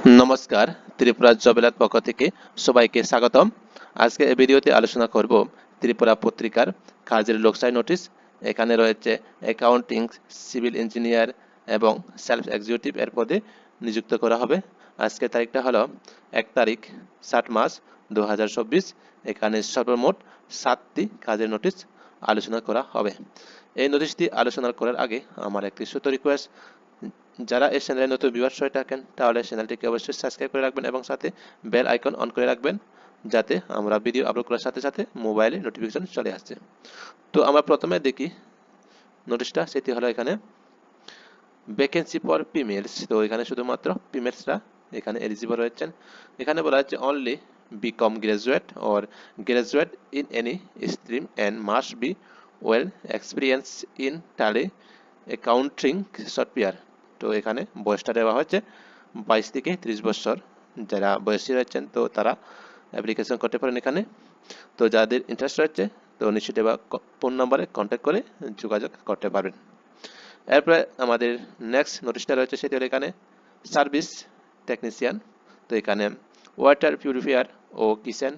নমস্কার, ত্রিপুরা জবেলার পক্ষ থেকে সবাইকে স্বাগতম। আজকে এই ভিডিওতে আলোচনা করব ত্রিপুরা পত্রিকার কাজের লোকসাই নোটিশ। এখানে রয়েছে অ্যাকাউন্টিং, সিভিল ইঞ্জিনিয়ার এবং সেলফ এক্সিকিউটিভ এর পদে নিযুক্ত করা হবে। আজকে তারিখটা হলো 1 তারিখ 7 মাস 2024। এখানে সর্বমোট 7টি কাজের নোটিশ আলোচনা করা হবে। এই নোটিশটি আলোচনা করার আগে আমার একটি ছোট রিকোয়েস্ট, যারা এই চ্যানেলে নতুন ভিউয়ার্স হয়ে থাকেন তাহলে চ্যানেলটিকে অবশ্যই সাবস্ক্রাইব করে রাখবেন এবং সাথে বেল আইকন অন করে রাখবেন, যাতে আমরা ভিডিও আপলোড করার সাথে সাথে মোবাইলে নোটিফিকেশন চলে আসছে। তো আমরা প্রথমে দেখি নোটিশটা, সেটি হলো এখানে ভ্যাকেন্সি ফর ফিমেলস। তো এখানে শুধুমাত্র ফিমেলসরা এখানে এলিজিবল রয়েছেন। এখানে বলা হচ্ছে only BCom graduate or graduate in any stream and must be well experience in Tally accounting software. তো এখানে বয়সটা দেওয়া হচ্ছে 22 থেকে 30 বছর। যারা বয়সী রয়েছেন তো তারা অ্যাপ্লিকেশন করতে পারেন এখানে। তো যাদের ইন্টারেস্ট রয়েছে তো নিশ্চিত দেওয়া ফোন নাম্বারে কন্ট্যাক্ট করে যোগাযোগ করতে পারবেন। এরপরে আমাদের নেক্সট নোটিশটা রয়েছে, সেটি হলো এখানে সার্ভিস টেকনিশিয়ান। তো এখানে ওয়াটার পিউরিফায়ার ও কিচেন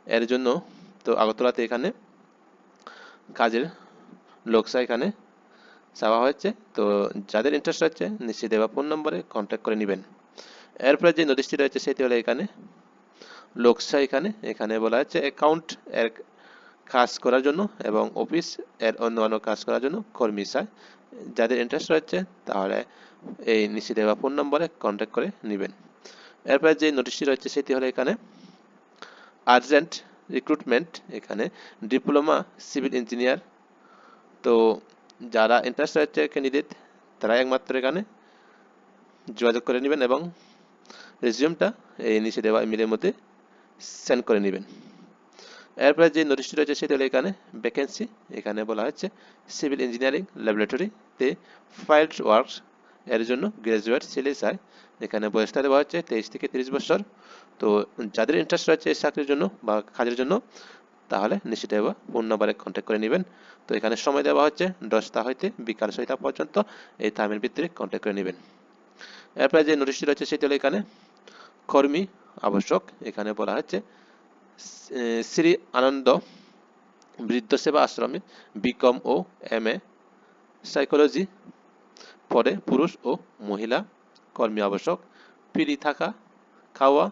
এর জন্য তো আগরতলাতে এখানে কাজের লোকসা এখানে চাওয়া হয়েছে। তো যাদের ইন্টারেস্ট রয়েছে নিশ্চিত দেওয়া ফোন নম্বরে কন্ট্যাক্ট করে নেবেন। এরপরে যে নোটিশটি রয়েছে সেটি হলো এখানে লোকসা। এখানে বলা হচ্ছে অ্যাকাউন্ট এর কাজ করার জন্য এবং অফিস এর অন্যান্য কাজ করার জন্য কর্মী চাই। যাদের ইন্টারেস্ট রয়েছে তাহলে এই নিচে দেওয়া ফোন নম্বরে কন্ট্যাক্ট করে নেবেন। এরপরে যে নোটিশটি রয়েছে সেটি হলো এখানে আর্জেন্ট রিক্রুটমেন্ট। এখানে ডিপ্লোমা সিভিল ইঞ্জিনিয়ার। তো যারা ইন্টারেস্ট রয়েছে ক্যান্ডিডেট তারা একমাত্র এখানে যোগাযোগ করে নেবেন এবং রেজিউমটা এই নিচে দেওয়া ইমেলের মধ্যে সেন্ড করে নেবেন। এরপরে যে নোটিশটি রয়েছে সেটা হলো এখানে ভ্যাকেন্সি। এখানে বলা হচ্ছে সিভিল ইঞ্জিনিয়ারিং ল্যাবরেটরিতে ফাইল্ড ওয়ার্কস এর জন্য গ্রাজুয়েট ছেলে চাই। এখানে বয়সটা দেওয়া হচ্ছে 23 থেকে 30 বছর। তো যাদের ইন্টারেস্ট রয়েছে এই চাকরির জন্য বা কাজের জন্য তাহলে নিশ্চিত দেওয়া ফোন নাম্বারে কন্ট্যাক্ট করে নেবেন। তো এখানে সময় দেওয়া হচ্ছে 10টা হইতে বিকাল 6টা পর্যন্ত। এই টাইমের ভিতরে কন্ট্যাক্ট করে নেবেন। এরপরে যে নোটিশটি রয়েছে সেটি হলো এখানে কর্মী আবশ্যক। এখানে বলা হচ্ছে শ্রী আনন্দ বৃদ্ধ সেবা আশ্রমে বিকম ও MA সাইকোলজি পদে পুরুষ ও মহিলা কর্মী আবশ্যক। ফ্রি থাকা খাওয়া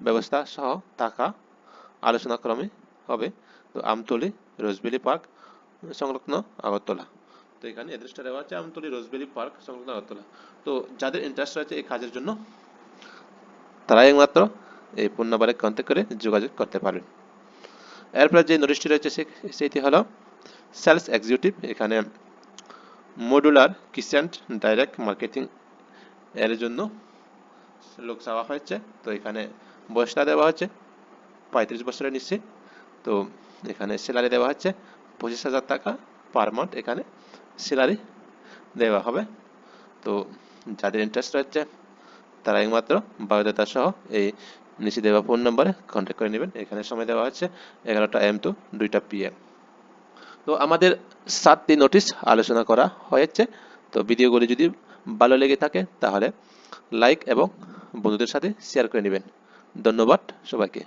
ব্যবস্থা সহ থাকা আলোচনা ক্রমে হবে। তো আমতলী রোজবেলি পার্ক সংলগ্ন আগরতলা। তো এখানে অ্যাড্রেসটা দেওয়া আছে আমতলী রোজবেলি পার্ক সংলগ্ন আগরতলা। তো যাদের ইন্টারেস্ট রয়েছে এই কাজের জন্য তারা একমাত্র এই ফোন নাম্বারে কন্ট্যাক্ট করে যোগাযোগ করতে পারবেন। এরপরে যে নোটিশটি রয়েছে সেটি হলো সেলস এক্সিকিউটিভ। এখানে মডুলার কিচেন ডাইরেক্ট মার্কেটিং এর জন্য লোক চাওয়া হয়েছে। তো এখানে বয়সটা দেওয়া হচ্ছে 35 বছরের নিচে। তো এখানে স্যালারি দেওয়া হচ্ছে 25,000 টাকা পার মান্থ এখানে স্যালারি দেওয়া হবে। তো যাদের ইন্টারেস্ট রয়েছে তারা একমাত্র বায়োডাটা সহ এই নিচে দেওয়া ফোন নম্বরে কন্ট্যাক্ট করে নেবেন। এখানে সময় দেওয়া হচ্ছে 11টা AM to 2টা PM। তো আমাদের 7টি নোটিশ আলোচনা করা হয়েছে। তো ভিডিওগুলি যদি ভালো লেগে থাকে তাহলে লাইক এবং বন্ধুদের সাথে শেয়ার করে নেবেন। ধন্যবাদ সবাইকে।